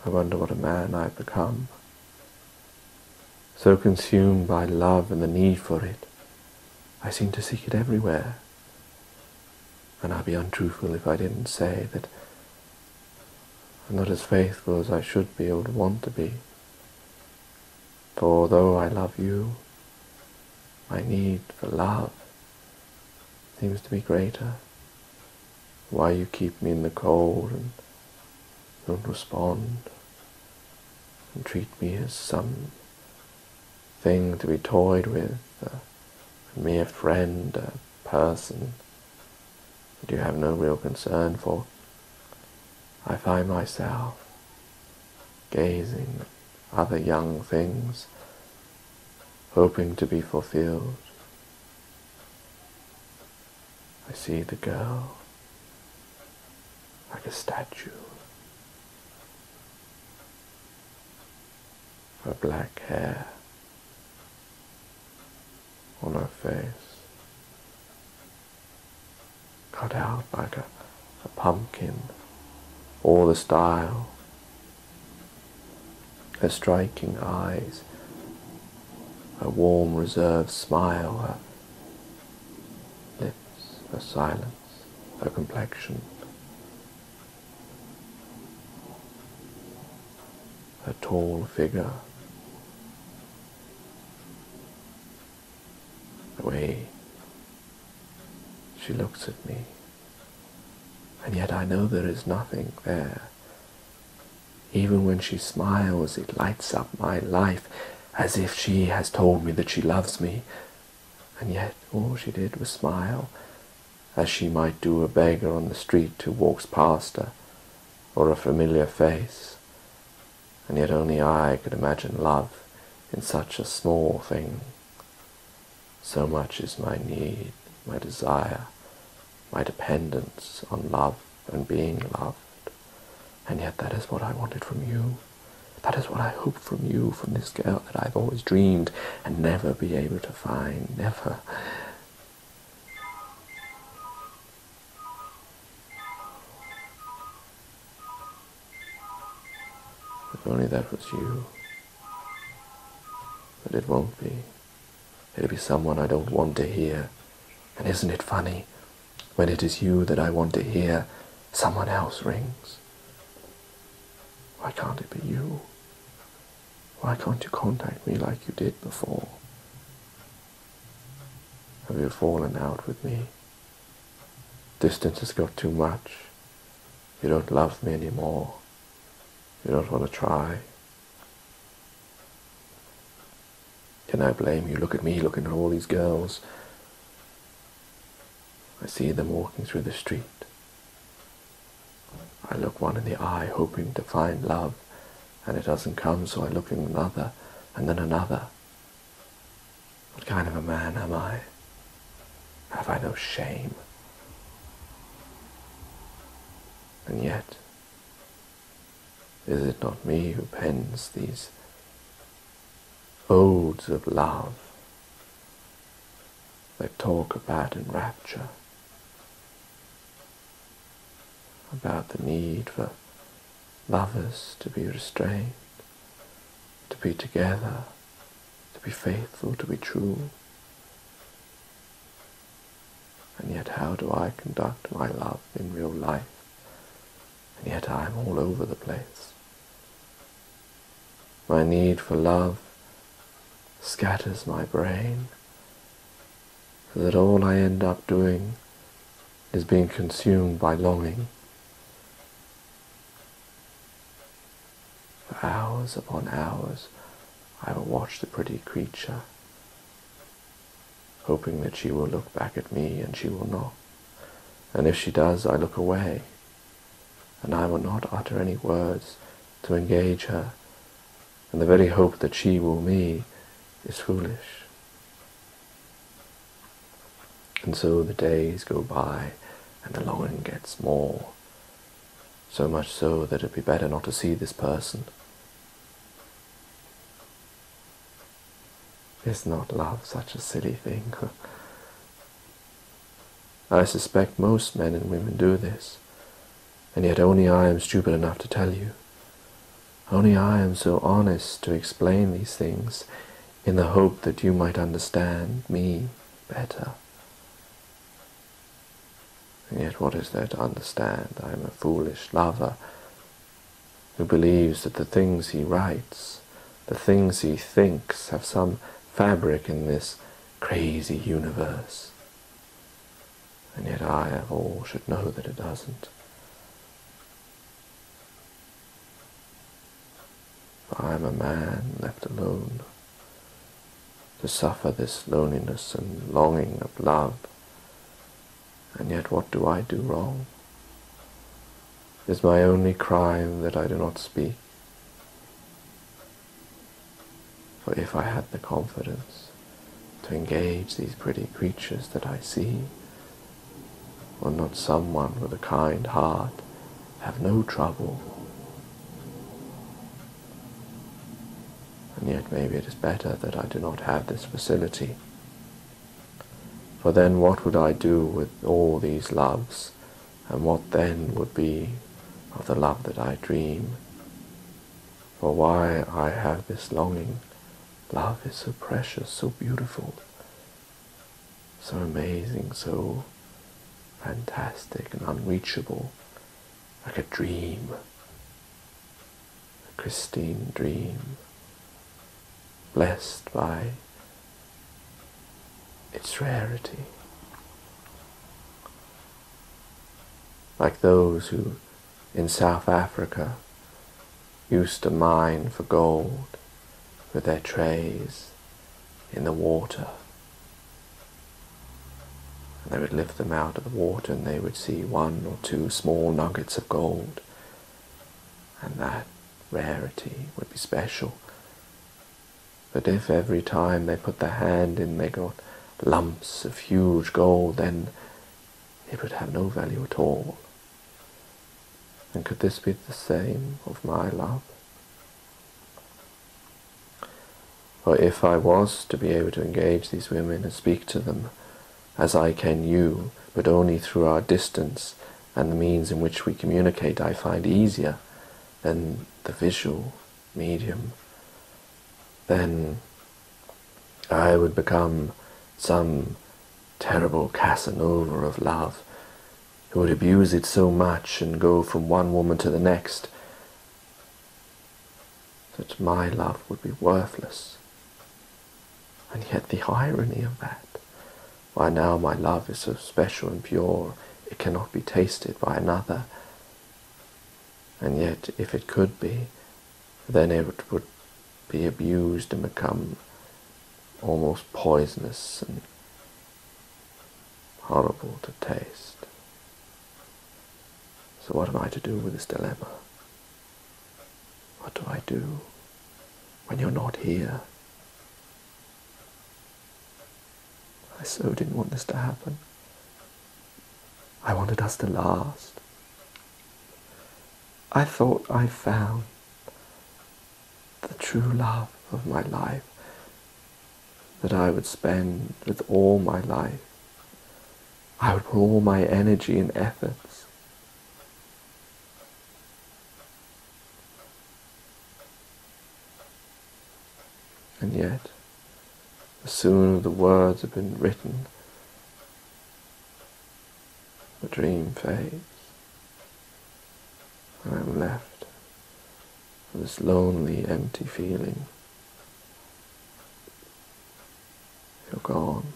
I wonder what a man I've become. So consumed by love and the need for it, I seem to seek it everywhere. And I'd be untruthful if I didn't say that I'm not as faithful as I should be or would want to be. For although I love you, my need for love seems to be greater. Why you keep me in the cold and don't respond and treat me as some thing to be toyed with, a mere friend, a person that you have no real concern for. I find myself gazing at other young things, hoping to be fulfilled. I see the girl like a statue. Her black hair on her face, cut out like a pumpkin, all the style. Her striking eyes, her warm reserved smile, her lips, her silence, her complexion, her tall figure, the way she looks at me, and yet I know there is nothing there. Even when she smiles, it lights up my life as if she has told me that she loves me, and yet all she did was smile, as she might do a beggar on the street who walks past her, or a familiar face, and yet only I could imagine love in such a small thing. So much is my need, my desire, my dependence on love and being loved. And yet that is what I wanted from you. That is what I hoped from you, from this girl that I've always dreamed and never be able to find, never. If only that was you. But it won't be. It'll be someone I don't want to hear. And isn't it funny? When it is you that I want to hear, someone else rings. Why can't it be you? Why can't you contact me like you did before? Have you fallen out with me? Distance has got too much. You don't love me anymore. You don't want to try. Can I blame you? Look at me, looking at all these girls. I see them walking through the street. I look one in the eye, hoping to find love, and it doesn't come, so I look in another, and then another. What kind of a man am I? Have I no shame? And yet, is it not me who pens these odes of love that talk about enrapture, about the need for lovers to be restrained, to be together, to be faithful, to be true? And yet how do I conduct my love in real life? And yet I am all over the place. My need for love scatters my brain, so that all I end up doing is being consumed by longing. For hours upon hours I will watch the pretty creature, hoping that she will look back at me, and she will not. And if she does, I look away, and I will not utter any words to engage her, and the very hope that she will me is foolish. And so the days go by, and the longing gets more, so much so that it'd be better not to see this person. Is not love such a silly thing? I suspect most men and women do this, and yet only I am stupid enough to tell you. Only I am so honest to explain these things in the hope that you might understand me better. And yet what is there to understand? I am a foolish lover who believes that the things he writes, the things he thinks, have some fabric in this crazy universe. And yet I, of all, should know that it doesn't. For I am a man left alone to suffer this loneliness and longing of love. And yet what do I do wrong? Is my only crime that I do not speak? For if I had the confidence to engage these pretty creatures that I see, will not someone with a kind heart have no trouble? And yet maybe it is better that I do not have this facility. For then what would I do with all these loves, and what then would be of the love that I dream? For why I have this longing, love is so precious, so beautiful, so amazing, so fantastic and unreachable, like a dream, a pristine dream, blessed by its rarity. Like those who in South Africa used to mine for gold with their trays in the water. And they would lift them out of the water and they would see 1 or 2 small nuggets of gold. And that rarity would be special. But if every time they put their hand in they got lumps of huge gold, then it would have no value at all. And could this be the same of my love? For if I was to be able to engage these women and speak to them as I can you, but only through our distance and the means in which we communicate I find easier than the visual medium, then I would become some terrible Casanova of love, who would abuse it so much and go from one woman to the next that my love would be worthless. And yet the irony of that, why now my love is so special and pure, it cannot be tasted by another. And yet if it could be, then it would be abused and become almost poisonous and horrible to taste. So what am I to do with this dilemma? What do I do when you're not here? I so didn't want this to happen. I wanted us to last. I thought I found the true love of my life, that I would spend with all my life. I would put all my energy and efforts. And yet, as soon as the words have been written, the dream fades, and I am left with this lonely, empty feeling. You're gone.